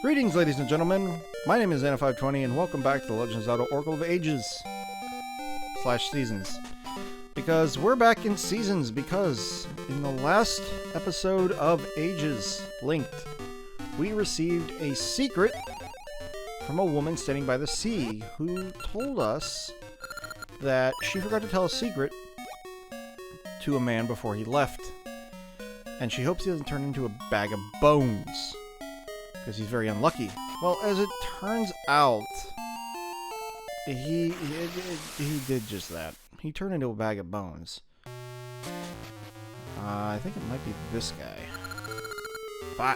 Greetings, ladies and gentlemen. My name is Anna520, and welcome back to the Legend of Zelda Oracle of Ages / Seasons. Because we're back in Seasons, because in the last episode of Ages Linked, we received a secret from a woman standing by the sea who told us that she forgot to tell a secret to a man before he left. And she hopes he doesn't turn into a bag of bones, because he's very unlucky. Well, as it turns out, he did just that. He turned into a bag of bones. I think it might be this guy.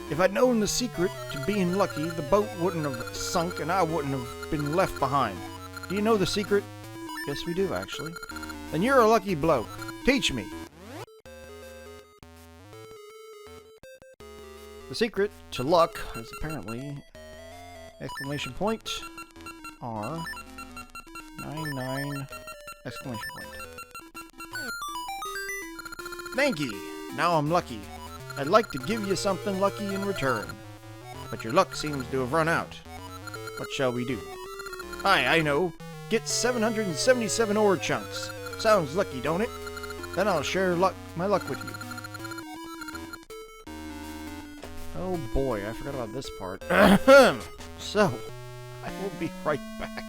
If I'd known the secret to being lucky, the boat wouldn't have sunk and I wouldn't have been left behind. Do you know the secret? Yes, we do, actually. Then you're a lucky bloke. Teach me. The secret to luck is apparently exclamation point R 99 exclamation point. Thank you. Now I'm lucky. I'd like to give you something lucky in return, but your luck seems to have run out. What shall we do? I know. Get 777 ore chunks. Sounds lucky, don't it? Then I'll share my luck with you. Oh boy, I forgot about this part. So, I will be right back.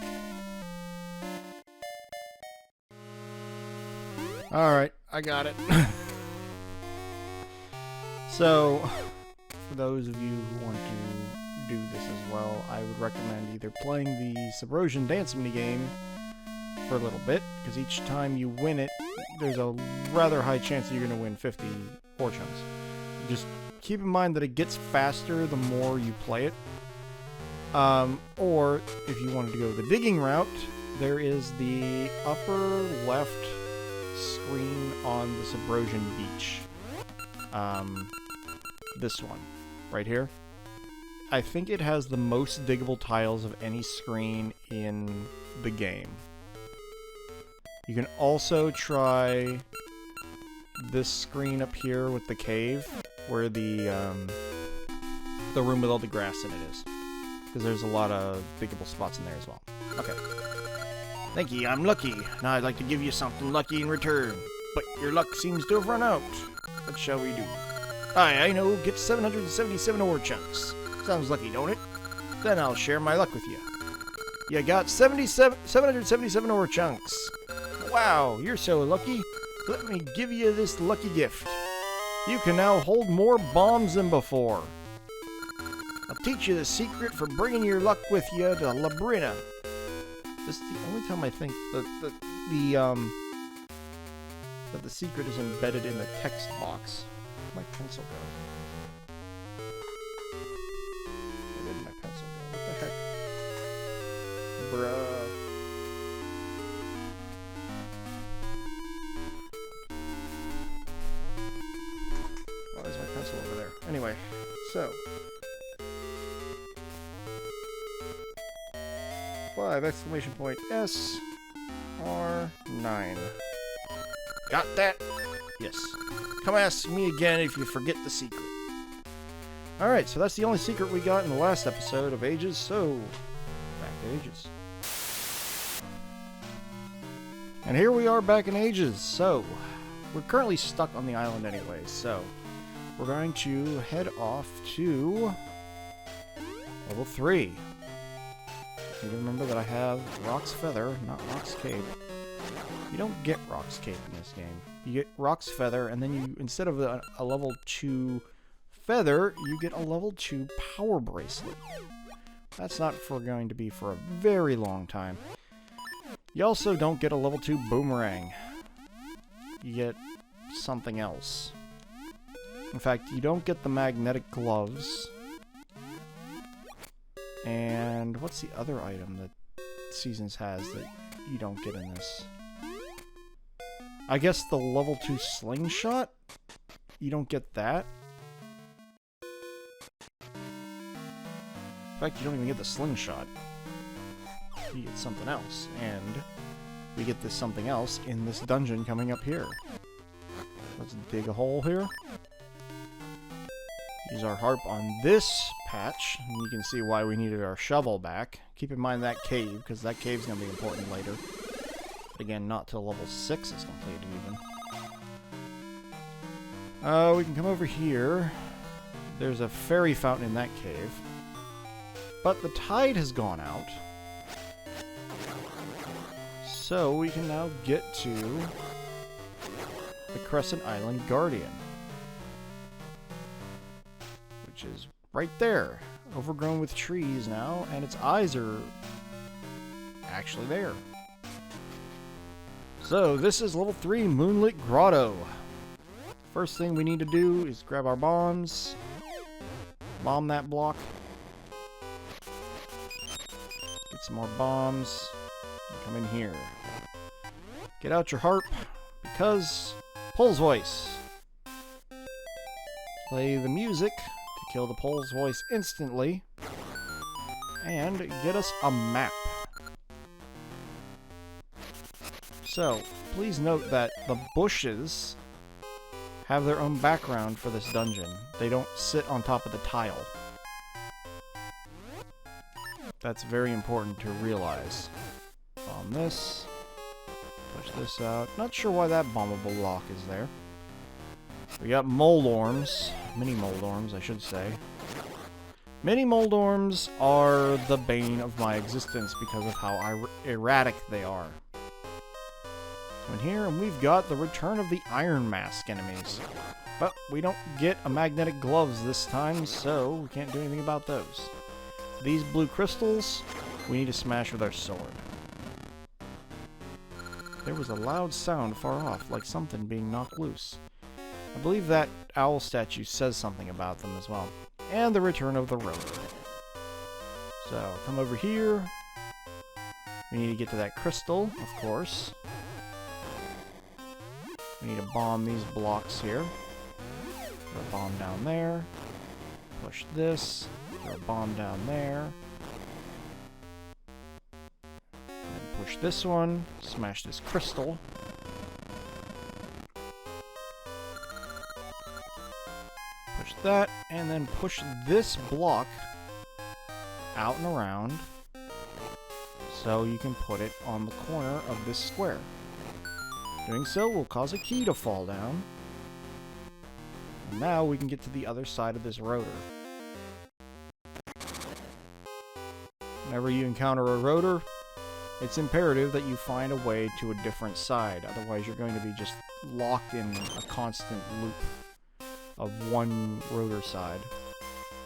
Alright, I got it. So, for those of you who want to do this as well, I would recommend either playing the Subrosion Dance minigame for a little bit, because each time you win it, there's a rather high chance that you're going to win 50 ore chunks. Just keep in mind that it gets faster the more you play it. Or, if you wanted to go the digging route, there is the upper left screen on the Subrosion Beach. This one, right here. I think it has the most diggable tiles of any screen in the game. You can also try this screen up here with the cave, where the room with all the grass in it is. Because there's a lot of diggable spots in there as well. Okay. Thank you, I'm lucky. Now I'd like to give you something lucky in return. But your luck seems to have run out. What shall we do? I know, get 777 ore chunks. Sounds lucky, don't it? Then I'll share my luck with you. You got 777 ore chunks. Wow, you're so lucky. Let me give you this lucky gift. You can now hold more bombs than before. I'll teach you the secret for bringing your luck with you to Labrynna. This is the only time I think that the secret is embedded in the text box. Where'd my pencil go? Where did my pencil go? What the heck? Bruh. Oh, there's my pencil over there. Anyway, so 5 exclamation point S R 9. Got that? Yes. Come ask me again if you forget the secret. Alright, so that's the only secret we got in the last episode of Ages, so back to Ages. And here we are back in Ages, so we're currently stuck on the island anyway, so we're going to head off to level 3. You remember that I have Rock's Feather, not Rock's Cape. You don't get Rock's Cape in this game. You get Rock's Feather, and then you, instead of a level 2 feather, you get a level 2 power bracelet. That's not going to be for a very long time. You also don't get a level 2 boomerang. You get something else. In fact, you don't get the magnetic gloves. And what's the other item that Seasons has that you don't get in this? I guess the level 2 slingshot? You don't get that? In fact, you don't even get the slingshot. You get something else. And we get this something else in this dungeon coming up here. Let's dig a hole here. Use our harp on this patch, and you can see why we needed our shovel back. Keep in mind that cave, because that cave's going to be important later. Again, not till level 6 is completed, even. We can come over here. There's a fairy fountain in that cave. But the tide has gone out. So we can now get to the Crescent Island Guardian. Which is right there. Overgrown with trees now, and its eyes are actually there. So this is level 3 Moonlit Grotto. First thing we need to do is grab our bombs. Bomb that block. Get some more bombs. And come in here. Get out your harp, because Pole's Voice. Play the music to kill the Pole's Voice instantly. And get us a map. So, please note that the bushes have their own background for this dungeon. They don't sit on top of the tile. That's very important to realize. Bomb this. Push this out. Not sure why that bombable lock is there. We got Moldorms. Mini Moldorms, I should say. Mini Moldorms are the bane of my existence because of how erratic they are. In here, and we've got the return of the Iron Mask enemies. But we don't get a magnetic gloves this time, so we can't do anything about those. These blue crystals, we need to smash with our sword. There was a loud sound far off, like something being knocked loose. I believe that owl statue says something about them as well. And the return of the rotor. So, come over here. We need to get to that crystal, of course. We need to bomb these blocks here. Throw a bomb down there. Push this. Throw a bomb down there. And push this one. Smash this crystal. Push that, and then push this block out and around so you can put it on the corner of this square. Doing so will cause a key to fall down. And now we can get to the other side of this rotor. Whenever you encounter a rotor, it's imperative that you find a way to a different side. Otherwise, you're going to be just locked in a constant loop of one rotor side.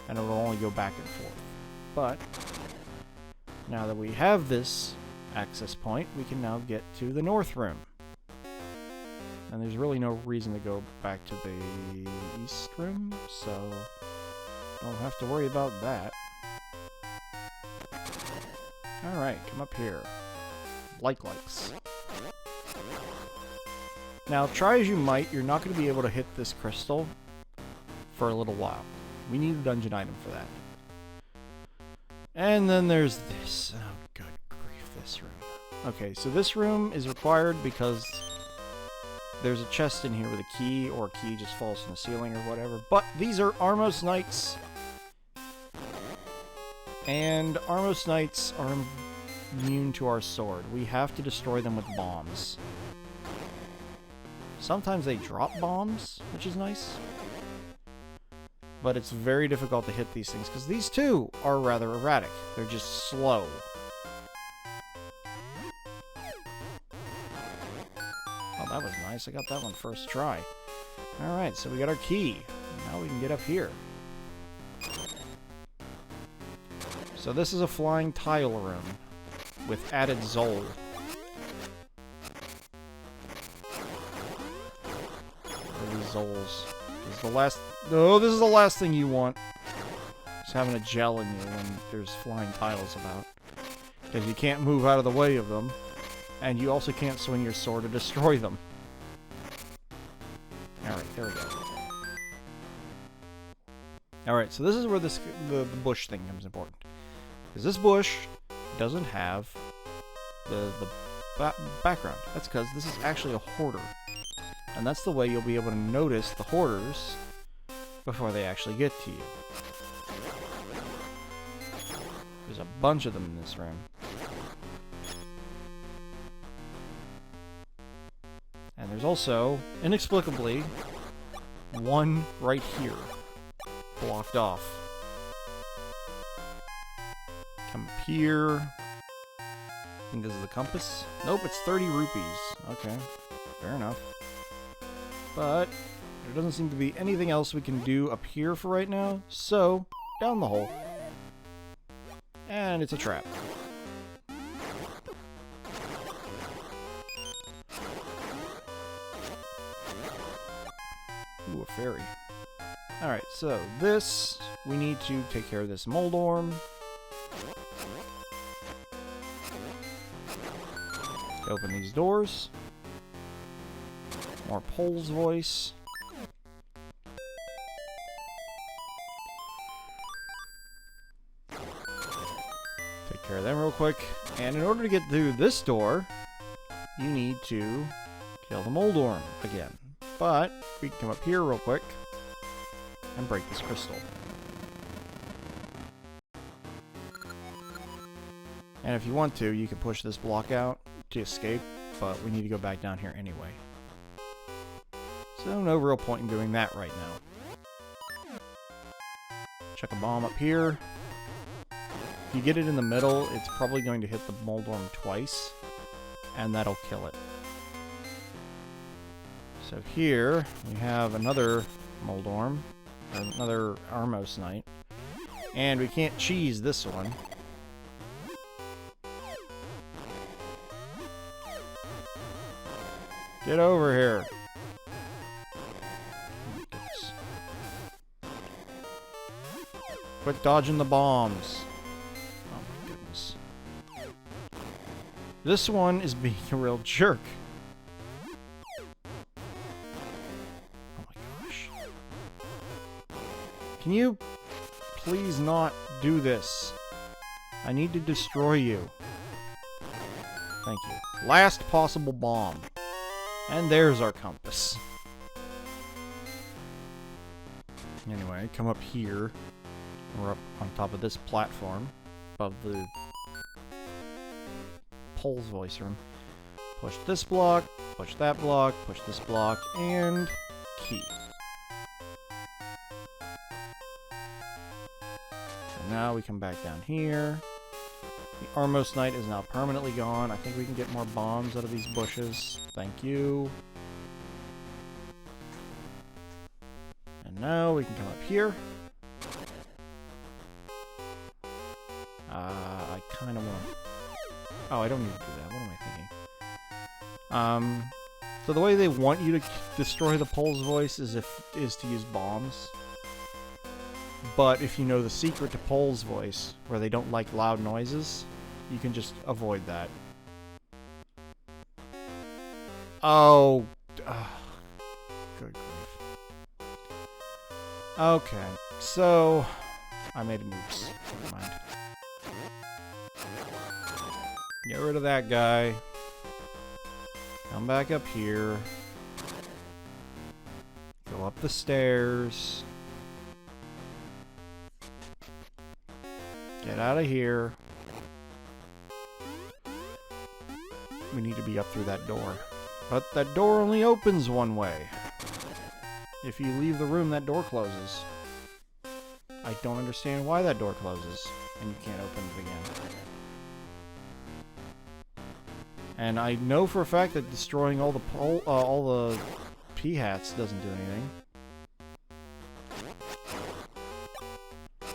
And it will only go back and forth. But, now that we have this access point, we can now get to the north room. And there's really no reason to go back to the east room, so don't have to worry about that. Alright, come up here. Likes. Now, try as you might, you're not going to be able to hit this crystal for a little while. We need a dungeon item for that. And then there's this. Oh, good grief, this room. Okay, so this room is required because there's a chest in here with a key, or a key just falls from the ceiling or whatever. But these are Armos Knights. And Armos Knights are immune to our sword. We have to destroy them with bombs. Sometimes they drop bombs, which is nice. But it's very difficult to hit these things, because these too are rather erratic. They're just slow. Oh, that was nice. I got that one first try. Alright, so we got our key. Now we can get up here. So this is a flying tile room with added Zol. What are these Zols? This is the last... No, this is the last thing you want. Just having a gel in you when there's flying tiles about. Because you can't move out of the way of them. And you also can't swing your sword to destroy them. Alright, there we go. Alright, so this is where the bush thing becomes important. Because this bush doesn't have the background. That's because this is actually a hoarder. And that's the way you'll be able to notice the hoarders before they actually get to you. There's a bunch of them in this room. And there's also, inexplicably, one right here, blocked off. Come up here. I think this is the compass. Nope, it's 30 rupees. Okay, fair enough. But there doesn't seem to be anything else we can do up here for right now, so down the hole. And it's a trap. Ooh, a fairy. Alright, so this, we need to take care of this Moldorm. Open these doors. More Pole's voice. Take care of them real quick. And in order to get through this door, you need to kill the Moldorm again. But we can come up here real quick and break this crystal. And if you want to, you can push this block out to escape, but we need to go back down here anyway. So no real point in doing that right now. Chuck a bomb up here. If you get it in the middle, it's probably going to hit the Moldorm twice, and that'll kill it. So here, we have another Moldorm, or another Armos Knight, and we can't cheese this one. Get over here. Oh my goodness. Quit dodging the bombs. Oh my goodness. This one is being a real jerk. Oh my gosh. Can you please not do this? I need to destroy you. Thank you. Last possible bomb. And there's our compass. Anyway, come up here. We're up on top of this platform above the Pole's voice room. Push this block, push that block, push this block, and key. So now we come back down here. The Armos Knight is now permanently gone. I think we can get more bombs out of these bushes. Thank you. And now we can come up here. I kind of want to... Oh, I don't need to do that. What am I thinking? So the way they want you to destroy the Pole's voice is to use bombs. But if you know the secret to Pole's voice, where they don't like loud noises, you can just avoid that. Oh. Good grief. Okay, so I made a moose. Never mind. Get rid of that guy. Come back up here. Go up the stairs. Get out of here. We need to be up through that door. But that door only opens one way. If you leave the room, that door closes. I don't understand why that door closes, and you can't open it again. And I know for a fact that destroying all the P-hats doesn't do anything.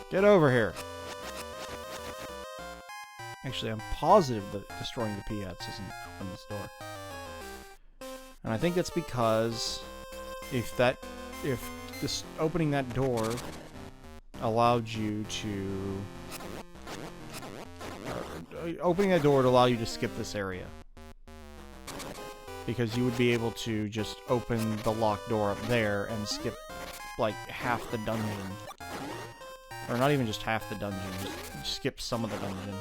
Get over here. Actually, I'm positive that destroying the P-hats doesn't open this door. And I think that's because if this opening that door allowed you to... opening that door would allow you to skip this area. Because you would be able to just open the locked door up there and skip, like, half the dungeon. Or not even just half the dungeon, just skip some of the dungeon.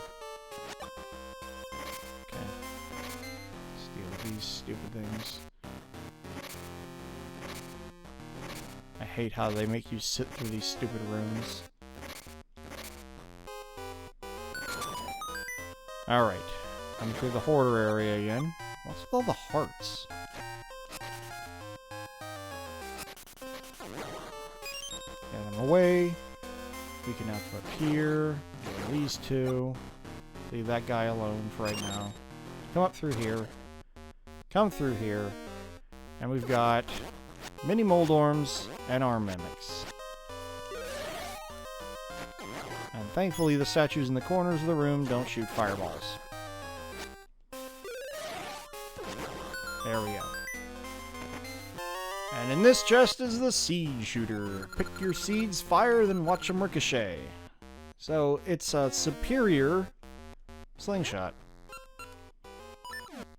Okay. Steal these stupid things. I hate how they make you sit through these stupid rooms. Alright. Come through the hoarder area again. What's with all the hearts? Get them away. We can now come up here. Get these two. Leave that guy alone for right now. Come up through here. Come through here. And we've got mini Moldorms and arm mimics. And thankfully the statues in the corners of the room don't shoot fireballs. There we go. And in this chest is the seed shooter. Pick your seeds, fire, then watch them ricochet. So it's a superior slingshot.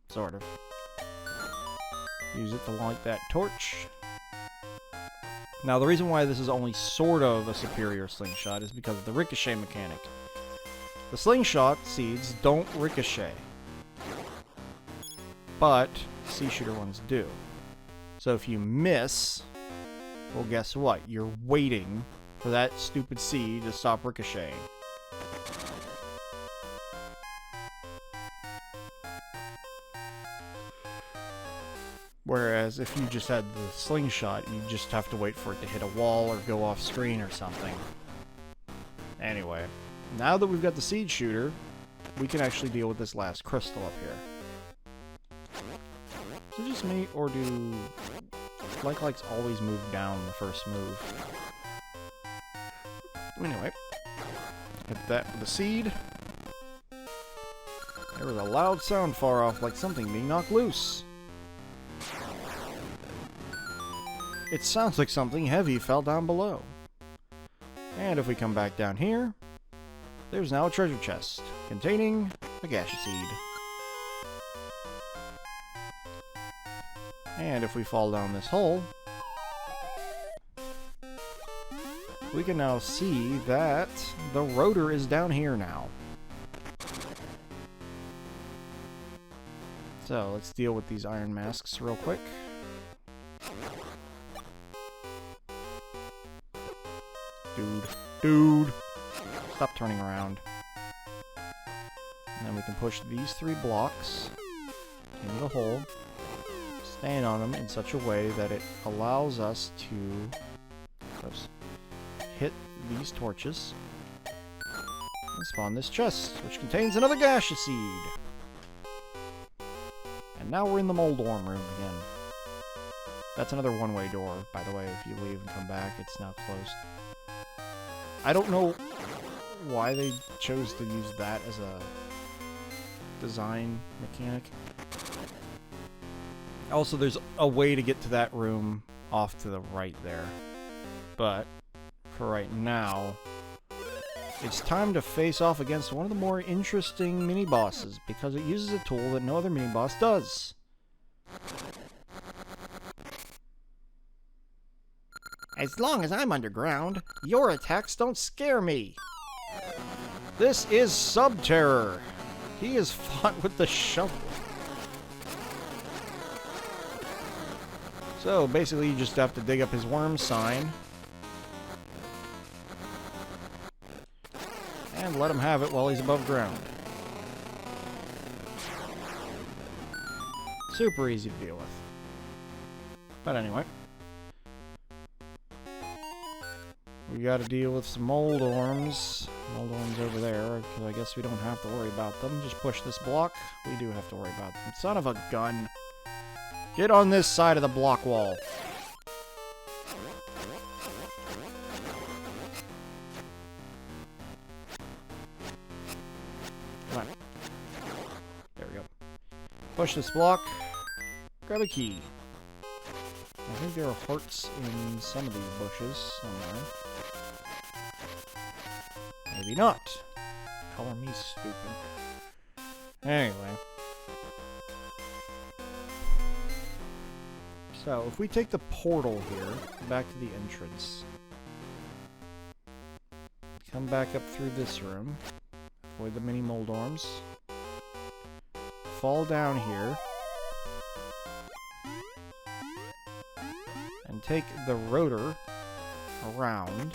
Sort of. Use it to light that torch. Now the reason why this is only sort of a superior slingshot is because of the ricochet mechanic. The slingshot seeds don't ricochet. But sea shooter ones do. So if you miss, well guess what? You're waiting for that stupid seed to stop ricocheting. Whereas if you just had the slingshot, you just have to wait for it to hit a wall or go off screen or something. Anyway, now that we've got the seed shooter, we can actually deal with this last crystal up here. Is it just me, or do like-likes always move down the first move? Anyway, hit that with the seed. There was a loud sound far off, like something being knocked loose. It sounds like something heavy fell down below. And if we come back down here, there's now a treasure chest containing a gaseous seed. And if we fall down this hole, we can now see that the rotor is down here now. So let's deal with these iron masks real quick. Dude, stop turning around. And then we can push these 3 blocks into the hole, stand on them in such a way that it allows us to hit these torches and spawn this chest, which contains another gaseous seed. And now we're in the Moldorm room again. That's another one-way door, by the way. If you leave and come back, it's now closed. I don't know why they chose to use that as a design mechanic. Also, there's a way to get to that room off to the right there. But, for right now, it's time to face off against one of the more interesting mini-bosses, because it uses a tool that no other mini-boss does. As long as I'm underground, your attacks don't scare me. This is Subterror. He is fought with the shovel. So basically you just have to dig up his worm sign and let him have it while he's above ground. Super easy to deal with. But anyway. We gotta deal with some Moldorms. Moldorms over there, because I guess we don't have to worry about them. Just push this block. We do have to worry about them. Son of a gun. Get on this side of the block wall. Come on. There we go. Push this block. Grab a key. I think there are hearts in some of these bushes somewhere. Maybe not. Color me stupid. Anyway. So, if we take the portal here, back to the entrance. Come back up through this room. Avoid the mini Moldorms. Fall down here. And take the rotor around.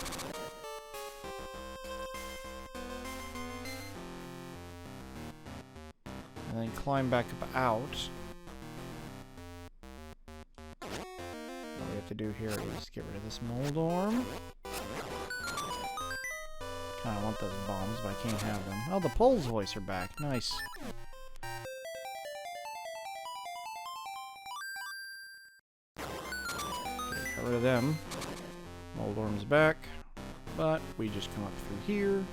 And then climb back up out. All we have to do here is get rid of this Moldorm. Kinda want those bombs, but I can't have them. Oh, the Pole's voice are back. Nice. Okay, got rid of them. Moldorm's back. But we just come up through here.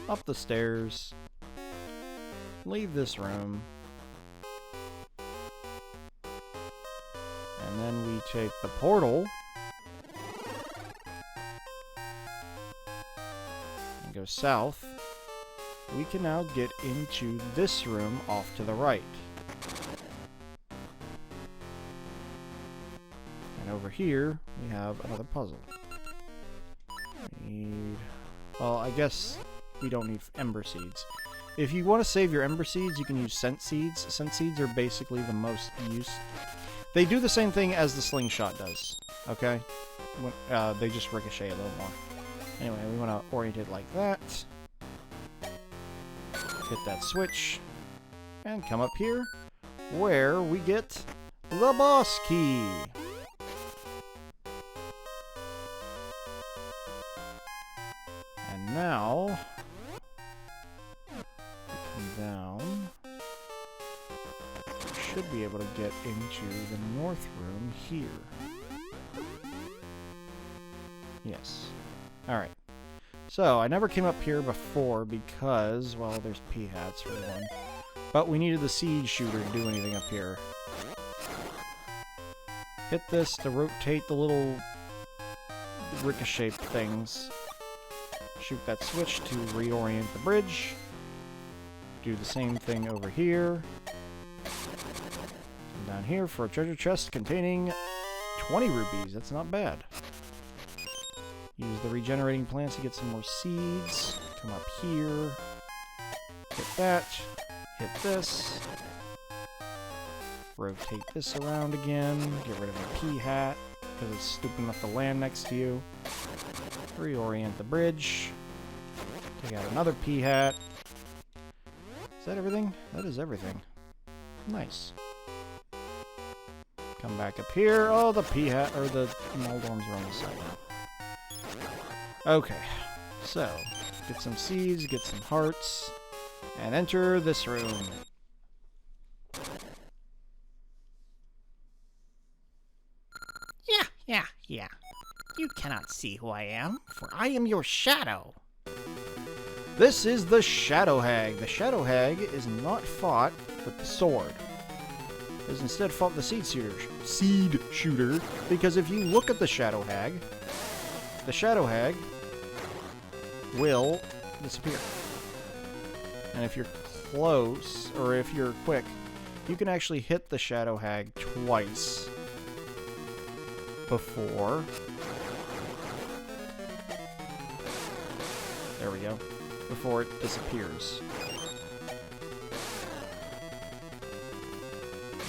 Up the stairs. Leave this room. And then we take the portal. And go south. We can now get into this room off to the right. And over here, we have another puzzle. We need... Well, I guess we don't need Ember Seeds. If you want to save your Ember Seeds, you can use Scent Seeds. Scent Seeds are basically the most used. They do the same thing as the Slingshot does, okay? They just ricochet a little more. Anyway, we want to orient it like that. Hit that switch. And come up here, where we get the boss key. And now... down, should be able to get into the north room here. Yes. Alright. So, I never came up here before because, well, there's P-hats for one. But we needed the siege shooter to do anything up here. Hit this to rotate the little ricochet things. Shoot that switch to reorient the bridge. Do the same thing over here. And down here for a treasure chest containing 20 rupees. That's not bad. Use the regenerating plants to get some more seeds. Come up here. Hit that. Hit this. Rotate this around again. Get rid of the P-hat because it's stupid enough to land next to you. Reorient the bridge. Take out another P-hat. Is that everything? That is everything. Nice. Come back up here. Oh, the P-hat, or the Moldorms are on the side now. Okay. So, get some seeds, get some hearts, and enter this room. Yeah. You cannot see who I am, for I am your shadow. This is the Shadow Hag. The Shadow Hag is not fought with the sword. It is instead fought with the seed shooter, because if you look at the Shadow Hag will disappear. And if you're close, or if you're quick, you can actually hit the Shadow Hag twice before... There we go. Before it disappears.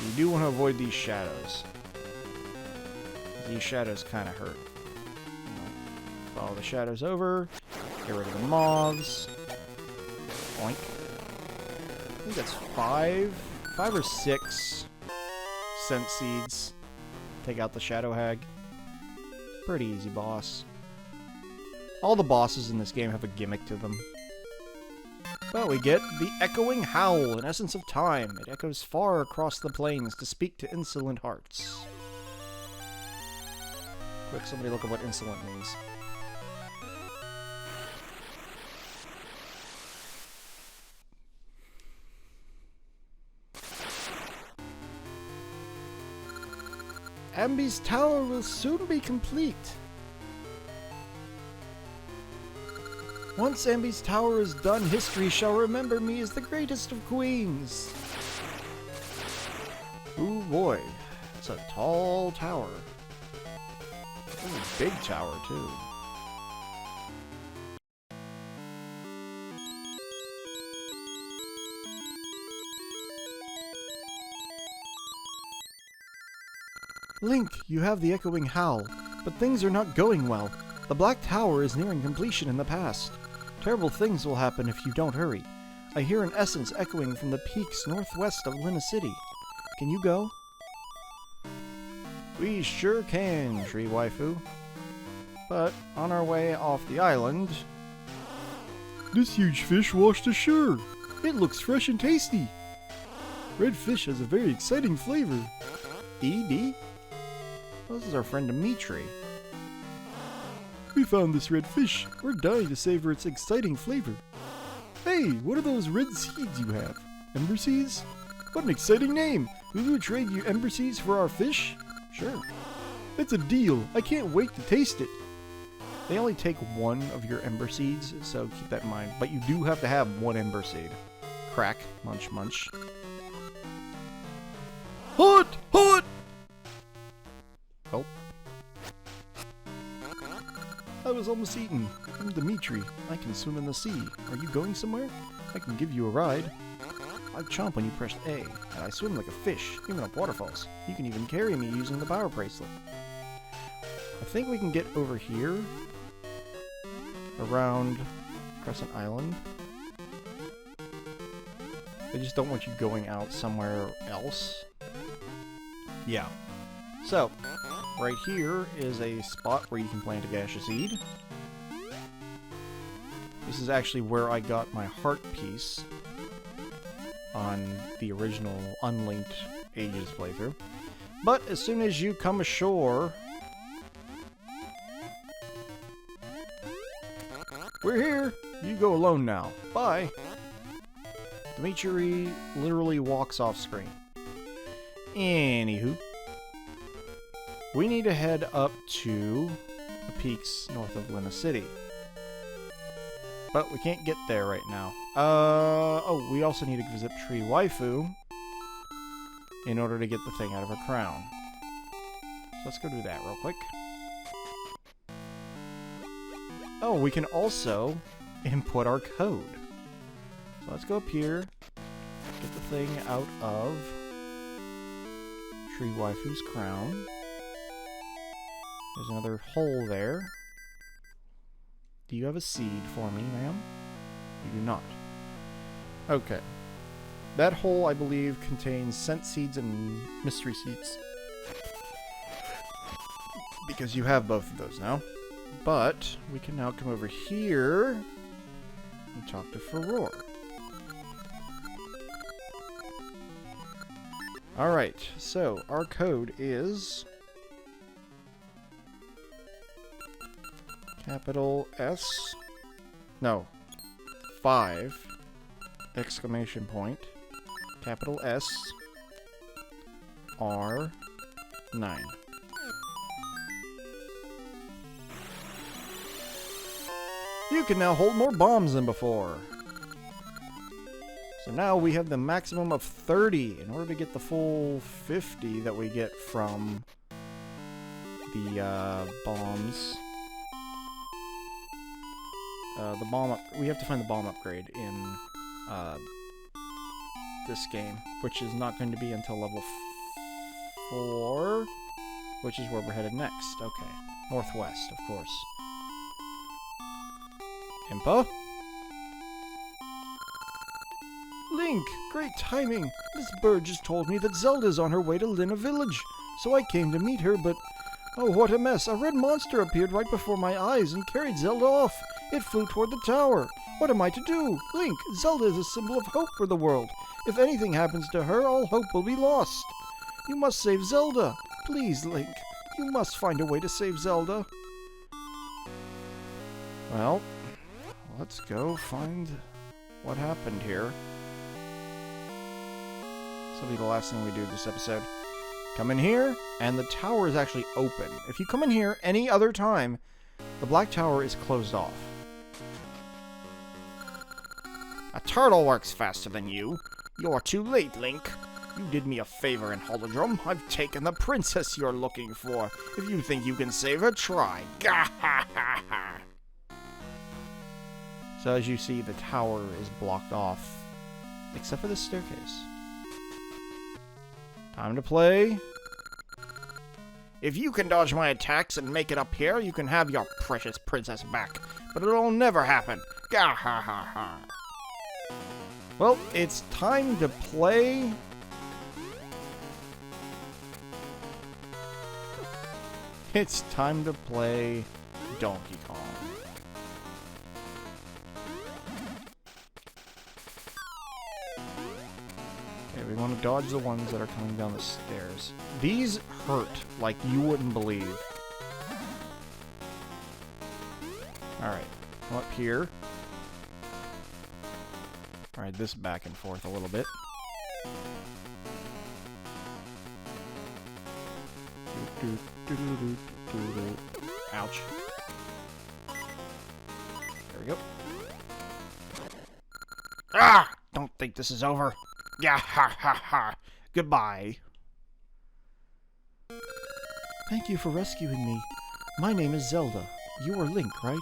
You do want to avoid these shadows. These shadows kind of hurt. Follow the shadows over. Get rid of the moths. Oink. I think that's 5 or 6 scent seeds. Take out the Shadow Hag. Pretty easy boss. All the bosses in this game have a gimmick to them. But we get the Echoing Howl, an essence of time. It echoes far across the plains to speak to insolent hearts. Quick, somebody look at what insolent means. Ambi's tower will soon be complete. Once Ambi's tower is done, history shall remember me as the greatest of queens. Ooh boy, it's a tall tower. Ooh, big tower too. Link, you have the Echoing Howl. But things are not going well. The Black Tower is nearing completion in the past. Terrible things will happen if you don't hurry. I hear an essence echoing from the peaks northwest of Labrynna City. Can you go? We sure can, Tree Waifu. But on our way off the island... This huge fish washed ashore. It looks fresh and tasty. Red fish has a very exciting flavor. ED? Well, this is our friend Dimitri. We found this red fish. We're dying to savor its exciting flavor. Hey, what are those red seeds you have? Ember seeds? What an exciting name! Will you trade your ember seeds for our fish? Sure. It's a deal. I can't wait to taste it. They only take one of your ember seeds, so keep that in mind. But you do have to have one ember seed. Crack. Munch, munch. Hot! Hot! Oh. I was almost eaten. I'm Dimitri. I can swim in the sea. Are you going somewhere? I can give you a ride. I chomp when you press A, and I swim like a fish, even up waterfalls. You can even carry me using the power bracelet. I think we can get over here, around Crescent Island. I just don't want you going out somewhere else. Yeah. So, right here is a spot where you can plant a gaseous seed. This is actually where I got my heart piece on the original Unlinked Ages playthrough. But as soon as you come ashore... We're here! You go alone now. Bye! Dimitri literally walks off screen. Anywho. We need to head up to the peaks north of Labrynna City. But we can't get there right now. Oh, we also need to visit Tree Waifu in order to get the thing out of her crown. So let's go do that real quick. Oh, we can also input our code. So let's go up here, get the thing out of Tree Waifu's crown. There's another hole there. Do you have a seed for me, ma'am? You do not. Okay. That hole, I believe, contains scent seeds and mystery seeds. Because you have both of those now. But we can now come over here and talk to Furore. Alright, so our code is... capital S... No. 5! Exclamation point. Capital S... R... 9. You can now hold more bombs than before. So now we have the maximum of 30 in order to get the full 50 that we get from the bombs. We have to find the bomb upgrade in this game, which is not going to be until level 4, which is where we're headed next. Okay, northwest, of course. Impa? Link! Great timing! This bird just told me that Zelda's on her way to Labrynna Village, so I came to meet her, but... oh, what a mess! A red monster appeared right before my eyes and carried Zelda off! It flew toward the tower! What am I to do? Link, Zelda is a symbol of hope for the world. If anything happens to her, all hope will be lost. You must save Zelda! Please, Link, you must find a way to save Zelda. Well... let's go find what happened here. This will be the last thing we do this episode. Come in here, and the tower is actually open. If you come in here any other time, the Black Tower is closed off. A turtle works faster than you. You're too late, Link. You did me a favor in Holodrum. I've taken the princess you're looking for. If you think you can save her, try. Gah-ha-ha-ha! So as you see, the tower is blocked off, except for the staircase. Time to play If you can dodge my attacks and make it up here, you can have your precious princess back. But it'll never happen. Gah ha ha ha. Well, it's time to play... It's time to play Donkey Kong. Okay, we want to dodge the ones that are coming down the stairs. These hurt like you wouldn't believe. Alright, come up here. Alright, this back and forth a little bit. Ouch. There we go. Ah! Don't think this is over. Gah ha ha ha. Goodbye. Thank you for rescuing me. My name is Zelda. You are Link, right?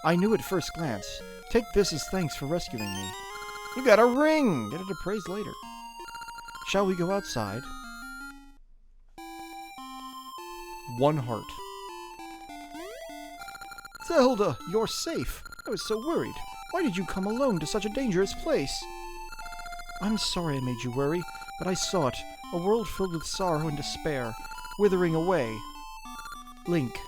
I knew at first glance. Take this as thanks for rescuing me. You got a ring! Get it appraised later. Shall we go outside? 1 heart. Zelda, you're safe. I was so worried. Why did you come alone to such a dangerous place? I'm sorry I made you worry, but I saw it. A world filled with sorrow and despair, withering away. Link,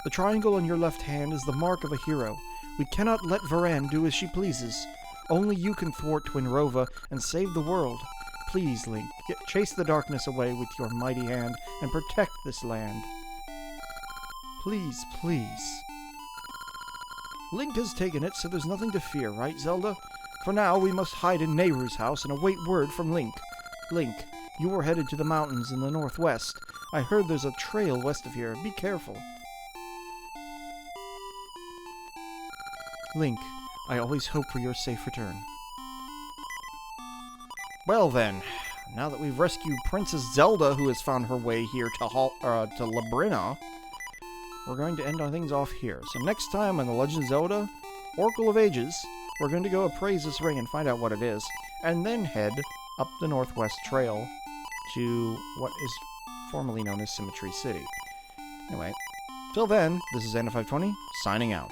the triangle on your left hand is the mark of a hero. We cannot let Varan do as she pleases. Only you can thwart Twinrova and save the world. Please, Link, chase the darkness away with your mighty hand and protect this land. Please, please. Link has taken it, so there's nothing to fear, right, Zelda? For now, we must hide in Nehru's house and await word from Link. Link, you were headed to the mountains in the northwest. I heard there's a trail west of here. Be careful. Link, I always hope for your safe return. Well then, now that we've rescued Princess Zelda, who has found her way here to Labrynna, we're going to end our things off here. So next time on The Legend of Zelda, Oracle of Ages, we're going to go appraise this ring and find out what it is, and then head up the Northwest Trail to what is formerly known as Symmetry City. Anyway, till then, this is Anna520, signing out.